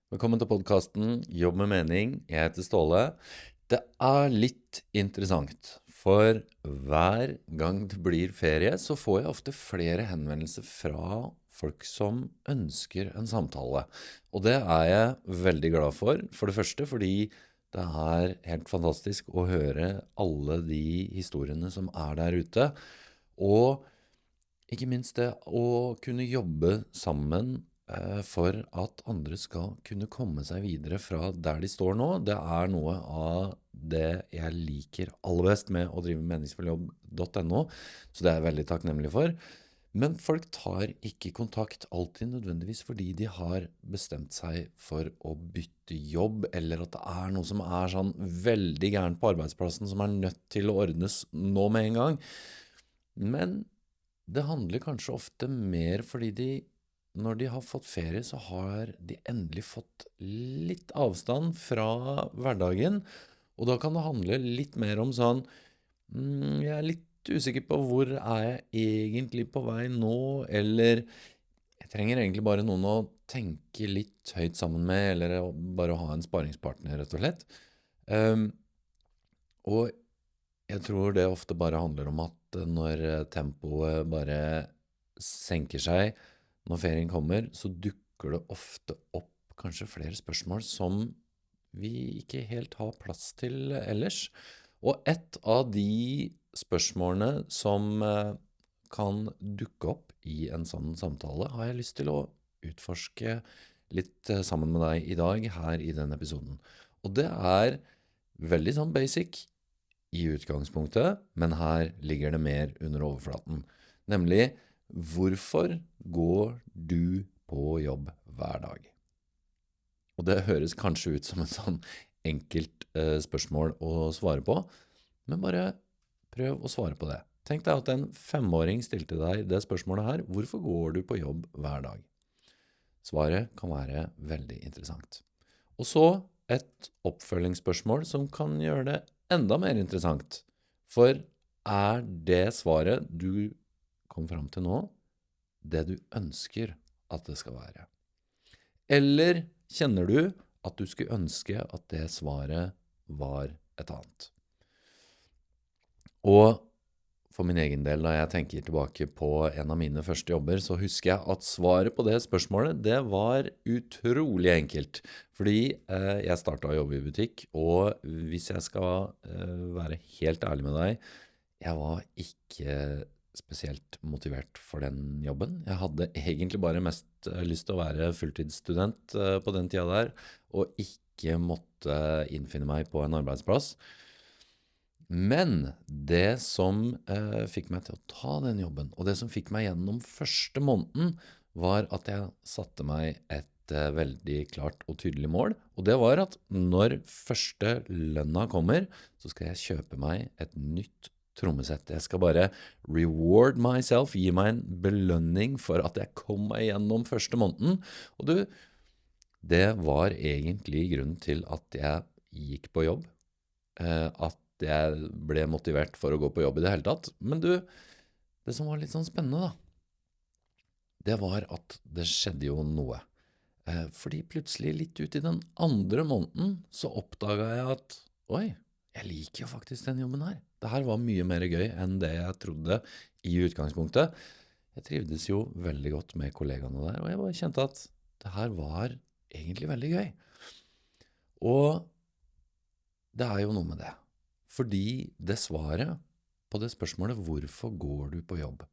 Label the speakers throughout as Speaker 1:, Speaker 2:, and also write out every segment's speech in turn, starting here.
Speaker 1: Velkommen til podcasten Jobb med mening. Jeg heter Ståle. Det er litt interessant, for hver gang det blir ferie, så får jeg ofte flere henvendelser fra folk som ønsker en samtale. Og det er jeg veldig glad for det første fordi det er helt fantastisk å høre alle de historiene som er der ute, og ikke minst det å kunne jobbe sammen for at andre skal kunne komme seg videre fra der de står nå. Det er noe av det jeg liker aller best med å drive meningsfulljobb.no, så det er jeg veldig takknemlig for. Men folk tar ikke kontakt alltid nødvendigvis fordi de har bestemt seg for å bytte jobb, eller at det er noe som er sånn veldig gærent på arbeidsplassen som er nødt til å ordnes nå med en gang. Men det handler kanskje ofte mer fordi når de har fått ferie, så har de endelig fått litt avstand fra hverdagen, og da kan det handle litt mer om sånn, jeg er litt usikker på hvor er jeg egentlig på vei nå, eller jeg trenger egentlig bare noen å tenke litt høyt sammen med, eller bare å ha en sparingspartner, rett og slett. Um, og jeg tror det ofte bare handler om at når tempoet bare senker seg, når ferien kommer, så dukker det ofte opp kanskje flere spørsmål som vi ikke helt har plass til ellers. Og et av de spørsmålene som kan dukke opp i en sånn samtale, har jeg lyst til å utforske litt sammen med deg i dag her i denne episoden. Og det er veldig sånn basic i utgangspunktet, men her ligger det mer under overflaten. Nemlig, hvorfor går du på jobb hver dag? Og det høres kanskje ut som et sånn enkelt spørsmål å svare på, men bare prøv å svare på det. Tenk deg at en 5-åring stilte deg det spørsmålet her: hvorfor går du på jobb hver dag? Svaret kan være veldig interessant. Og så et oppfølgingsspørsmål som kan gjøre det enda mer interessant. For er det svaret du kom fram til nå, det du ønsker at det skal være? Eller kjenner du at du skulle ønske at det svaret var et annet? Og for min egen del, da jeg tenker tilbake på en av mine første jobber, så husker jeg at svaret på det spørsmålet, det var utrolig enkelt. Fordi jeg startet å jobbe i butikk, og hvis jeg skal være helt ærlig med deg, jeg var ikke spesielt motivert for den jobben. Jeg hadde egentlig bare mest lyst til å være fulltidsstudent på den tida der, og ikke måtte innfinne meg på en arbeidsplass. Men det som fikk meg til å ta den jobben, og det som fikk meg gjennom første måneden, var at jeg satte meg et veldig klart og tydelig mål. Og det var at når første lønna kommer, så skal jeg kjøpe meg et nytt trommesett. Jeg skal bare reward myself, gi meg en belønning for at jeg kom meg gjennom første måneden. Og du, det var egentlig grunnen til at jeg gikk på jobb, at jeg ble motivert for å gå på jobb i det hele tatt. Men du, det som var litt sånn spennende da, det var at det skjedde jo noe. Fordi plutselig litt ut i den andre måneden så oppdaget jeg at, oi, jeg liker jo faktisk den jobben her. Det her var mye mer gøy enn det jeg trodde i utgangspunktet. Jeg trivdes jo veldig godt med kollegaene der, og jeg bare kjente at det her var egentlig veldig gøy. Og det er jo noe med det. Fordi det svaret på det spørsmålet, hvorfor går du på jobb?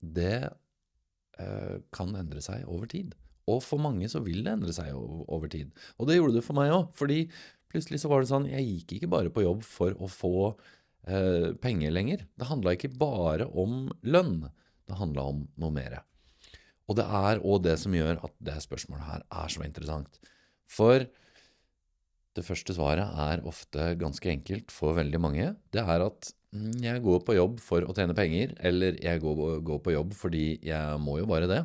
Speaker 1: Det kan endre seg over tid. Og for mange så vil det endre seg over tid. Og det gjorde det for meg også, fordi plutselig så var det sånn, jeg gikk ikke bare på jobb for å få penger lenger. Det handlet ikke bare om lønn, det handlet om noe mer. Og det er også det som gjør at det spørsmålet her er så interessant. For det første svaret er ofte ganske enkelt for veldig mange. Det er at jeg går på jobb for å tjene penger, eller jeg går på jobb fordi jeg må jo bare det.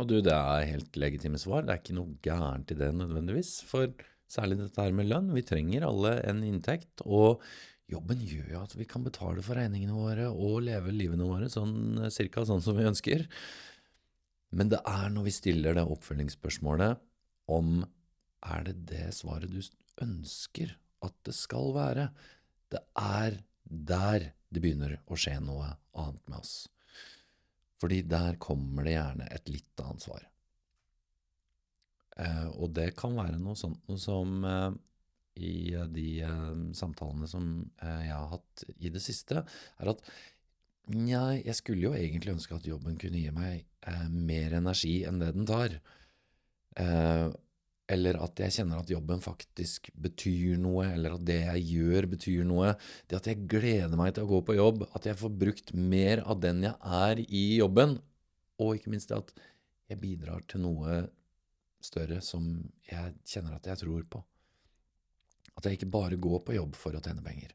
Speaker 1: Og du, det er helt legitime svar. Det er ikke noe gærent i det nødvendigvis, for særlig dette her med lønn. Vi trenger alle en inntekt, og jobben gjør jo at vi kan betale for regningene våre og leve livene våre sånn, cirka sånn som vi ønsker. Men det er når vi stiller det oppfølgingsspørsmålet, om det svaret du ønsker at det skal være. Det der det begynner å skje noe annet med oss. Fordi der kommer det gjerne et litt annet svar. Og det kan være noe sånt noe som i de samtalene som jeg har hatt i det siste, at nja, jeg skulle jo egentlig ønske at jobben kunne gi meg mer energi enn det den tar. Eller at jeg kjenner at jobben faktisk betyr noe, eller at det jeg gjør betyr noe. Det at jeg gleder meg til å gå på jobb, at jeg får brukt mer av den jeg er i jobben, og ikke minst det at jeg bidrar til noe større som jeg kjenner at jeg tror på. At jeg ikke bare går på jobb for å tjene penger,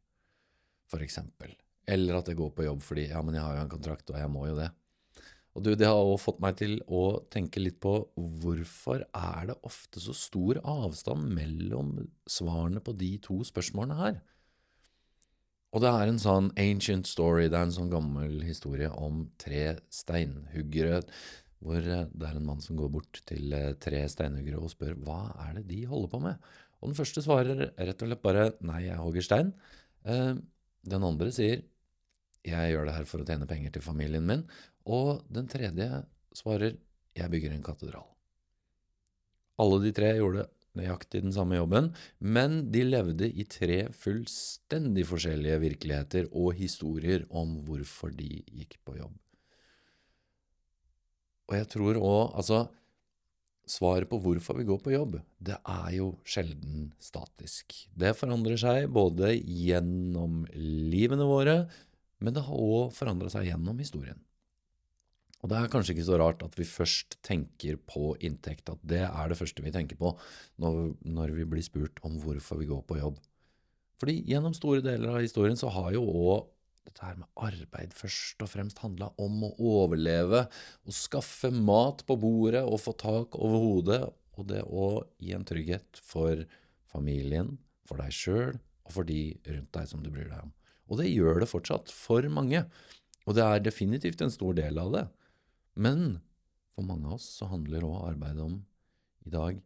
Speaker 1: for eksempel. Eller at jeg går på jobb fordi, ja, men jeg har jo en kontrakt, og jeg må jo det. Og du, det har også fått meg til å tenke litt på hvorfor det ofte så stor avstand mellom svarene på de to spørsmålene her. Og det en sånn ancient story, det en sånn gammel historie om 3 steinhuggere, hvor det en mann som går bort til 3 steinhuggere og spør, hva det de holder på med? Og den første svarer rett og slett bare, nei, jeg hogger stein. Den andre sier, jeg gjør det her for å tjene penger til familien min. Og den tredje svarer, jeg bygger en katedral. Alle de 3 gjorde nøyaktig den samme jobben, men de levde i 3 fullstendig forskjellige virkeligheter og historier om hvorfor de gikk på jobb. Og jeg tror også, svaret på hvorfor vi går på jobb, det jo sjelden statisk. Det forandrer seg både gjennom livene våre, men det har også forandret seg gjennom historien. Og det kanskje ikke så rart at vi først tenker på inntekt, at det det første vi tenker på når vi blir spurt om hvorfor vi går på jobb. Fordi gjennom store deler av historien så har jo også dette her med arbeid først og fremst handlet om å overleve, og skaffe mat på bordet, og få tak over hodet, og det å gi en trygghet for familien, for deg selv, og for de rundt deg som du bryr deg om. Og det gjør det fortsatt for mange, og det definitivt en stor del av det. Men for mange av oss så handler også arbeidet om i dag,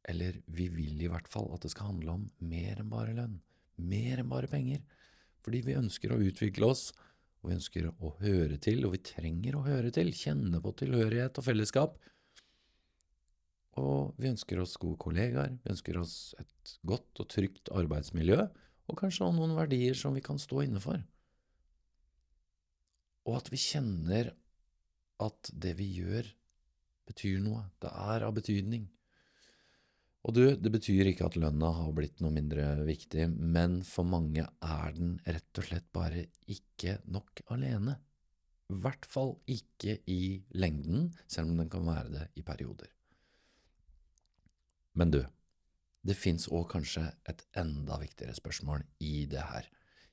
Speaker 1: eller vi vil i hvert fall at det skal handle om mer enn bare lønn, mer enn bare penger, fordi vi ønsker å utvikle oss, og vi ønsker å høre til, og vi trenger å høre til, kjenne på tilhørighet og fellesskap. Og vi ønsker oss gode kollegaer, vi ønsker oss et godt og trygt arbeidsmiljø, og kanskje også noen verdier som vi kan stå inne for. Og at vi kjenner at det vi gjør betyr noe, det av betydning. Og du, det betyr ikke at lønna har blitt noe mindre viktig, men for mange den rett og slett bare ikke nok alene. I hvert fall ikke i lengden, selv om den kan være det i perioder. Men du, det finnes også kanskje et enda viktigere spørsmål i det her.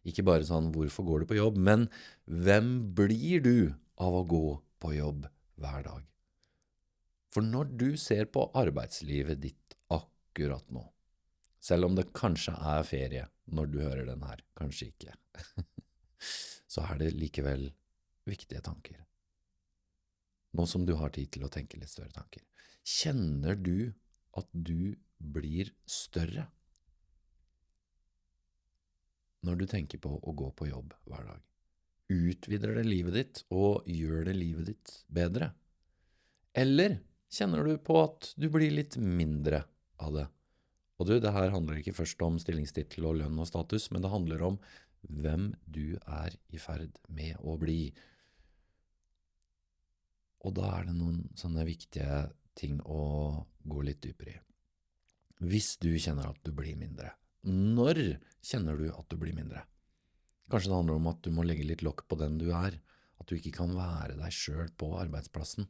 Speaker 1: Ikke bare sånn, hvorfor går du på jobb, men hvem blir du av å gå på jobb hver dag? For når du ser på arbeidslivet ditt akkurat nå, selv om det kanskje ferie når du hører den her, kanskje ikke, så det likevel viktige tanker. Nå som du har tid til å tenke litt større tanker. Kjenner du at du blir større når du tenker på å gå på jobb hver dag? Utvider det livet ditt og gjør det livet ditt bedre? Eller kjenner du på at du blir litt mindre av det? Og du, det her handler ikke først om stillingstittel og lønn og status, men det handler om hvem du i ferd med å bli. Og da det noen sånne viktige ting å gå litt dypere i. Hvis du kjenner at du blir mindre, når kjenner du at du blir mindre? Kanskje det handler om at du må legge litt lokk på den du at du ikke kan være deg selv på arbeidsplassen,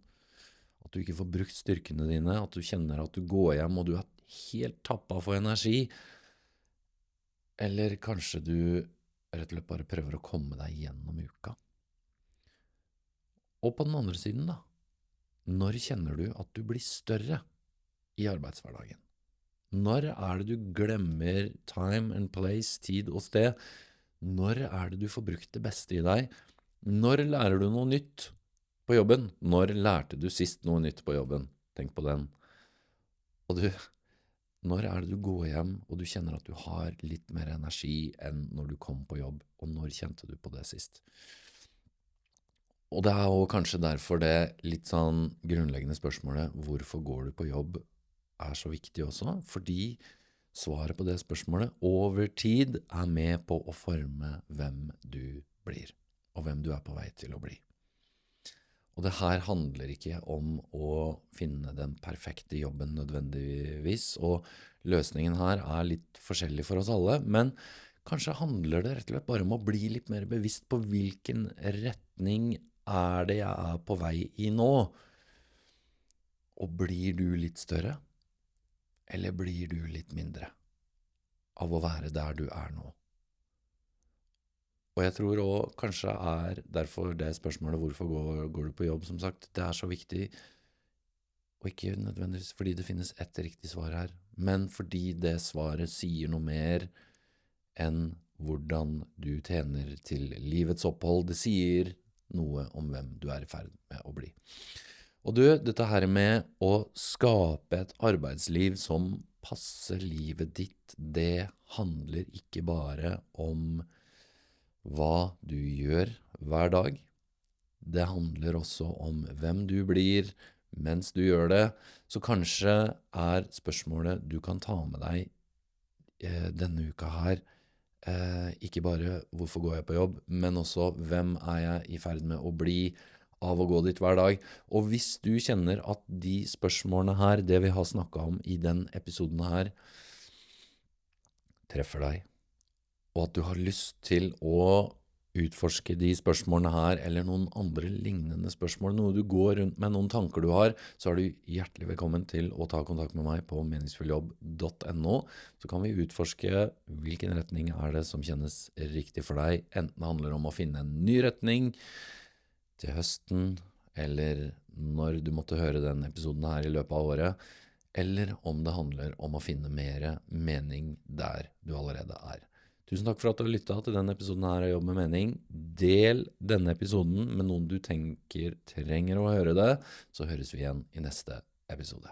Speaker 1: at du ikke får brukt styrkene dine, at du kjenner at du går hjem og du helt tappet for energi, eller kanskje du rett og slett bare prøver å komme deg gjennom uka. Og på den andre siden da, når kjenner du at du blir større i arbeidshverdagen? Når det du glemmer time and place, tid og sted? Når det du får brukt det beste i deg? Når lærer du noe nytt på jobben? Når lærte du sist noe nytt på jobben? Tenk på den. Og når er det du går hjem, og du kjenner at du har litt mer energi enn når du kom på jobb, og når kjente du på det sist? Og det jo kanskje derfor det litt sånn grunnleggende spørsmålet, hvorfor går du på jobb, så viktig også, fordi svaret på det spørsmålet over tid med på å forme hvem du blir, og hvem du på vei til å bli. Og det her handler ikke om å finne den perfekte jobben nødvendigvis, og løsningen her litt forskjellig for oss alle, men kanskje handler det rett og slett bare om å bli litt mer bevisst på hvilken retning det jeg på vei i nå. Og blir du litt større, eller blir du litt mindre av å være der du nå? Og jeg tror også kanskje derfor det spørsmålet hvorfor går du på jobb, som sagt, det så viktig, og ikke nødvendigvis fordi det finnes ett riktig svar her, men fordi det svaret sier noe mer enn hvordan du tjener til livets opphold. Det sier noe om hvem du i ferd med å bli. Og dette her med å skape et arbeidsliv som passer livet ditt, det handler ikke bare om hva du gjør hver dag. Det handler også om hvem du blir mens du gjør det. Så kanskje spørsmålet du kan ta med deg denne uka her, ikke bare hvorfor går jeg på jobb, men også hvem jeg i ferd med å bli av å gå dit hver dag. Og hvis du kjenner at de spørsmålene her, det vi har snakket om i den episoden her, treffer deg, og at du har lyst til å utforske de spørsmålene her, eller noen andre lignende spørsmål, noe du går rundt med, noen tanker du har, så du hjertelig velkommen til å ta kontakt med meg på meningsfulljobb.no. Så kan vi utforske hvilken retning det som kjennes riktig for deg, enten det handler om å finne en ny retning til høsten, eller når du måtte høre den episoden her i løpet av året, eller om det handler om å finne mer mening der du allerede Tusen takk for at du har lyttet til denne episoden her av Jobb med mening. Del denne episoden med noen du tenker trenger å høre det, så høres vi igjen i neste episode.